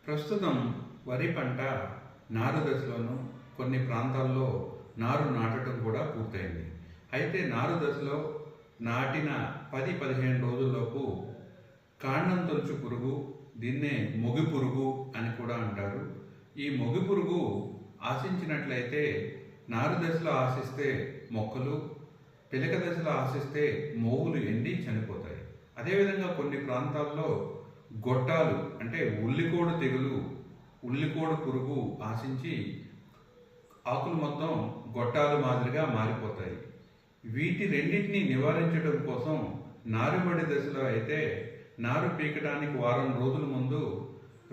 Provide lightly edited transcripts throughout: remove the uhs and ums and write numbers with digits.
ప్రస్తుతం వరి పంట నారు దశలోను కొన్ని ప్రాంతాల్లో నారు నాటడం కూడా పూర్తయింది. అయితే నారు దశలో నాటిన 10-15 రోజుల్లోపు కాండం తొలుచు పురుగు, దీన్నే మొగి పురుగు అని కూడా అంటారు. ఈ మొగి పురుగు ఆశించినట్లయితే నారు దశలో ఆశిస్తే మొక్కలు, పిలక దశలో ఆశిస్తే మోవులు ఎండి చనిపోతాయి. అదేవిధంగా కొన్ని ప్రాంతాల్లో గొట్టాలు అంటే ఉల్లికోడు తెగులు, ఉల్లికోడు పురుగు ఆశించి ఆకులు మొత్తం గొట్టాలు మాదిరిగా మారిపోతాయి. వీటి రెండింటిని నివారించడం కోసం నారుమడి దశలో అయితే నారు పీకడానికి వారం రోజుల ముందు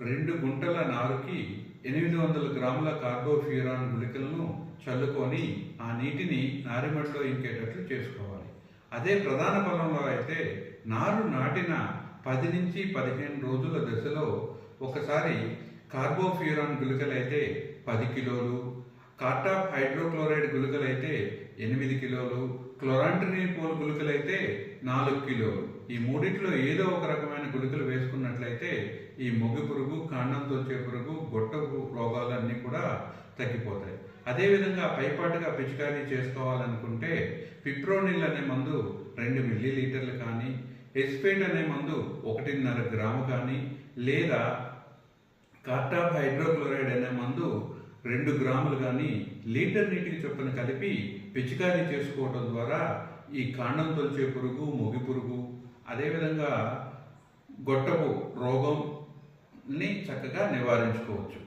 2 గుంటల నారుకి 800 గ్రాముల కార్బోఫ్యూరాన్ గుళికలను చల్లుకొని ఆ నీటిని నారుమడిలో ఇంకేటట్లు చేసుకోవాలి. అదే ప్రధాన పొలంలో అయితే నారు నాటిన 10 నుంచి 15 రోజుల దశలో ఒకసారి కార్బోఫ్యూరాన్ గుళికలైతే 10 కిలోలు, కార్టాప్ హైడ్రోక్లోరైడ్ గుళికలైతే 8 కిలోలు, క్లోరాంట్రినిపోల్ గుళికలైతే 4 కిలోలు, ఈ మూడిట్లో ఏదో ఒక రకమైన గుళికలు వేసుకున్నట్లయితే ఈ మొగి పురుగు, కాండం తొలిచే పురుగు, గొట్టపు రోగాలన్నీ కూడా తగ్గిపోతాయి. అదేవిధంగా పైపాటుగా పిచికారీ చేసుకోవాలనుకుంటే పిప్రోనిల్ అనే మందు 2 మిల్లీలీటర్లు కానీ, ఎస్పేట్ అనే మందు 1.5 గ్రాము కానీ, లేదా కార్టాప్ హైడ్రోక్లోరైడ్ అనే మందు 2 గ్రాములు కానీ లీటర్ నీటికి చొప్పున కలిపి పిచికారీ చేసుకోవడం ద్వారా ఈ కాండం తొలిచే పురుగు, మొగి పురుగు, అదేవిధంగా గొట్టపు రోగంని చక్కగా నివారించుకోవచ్చు.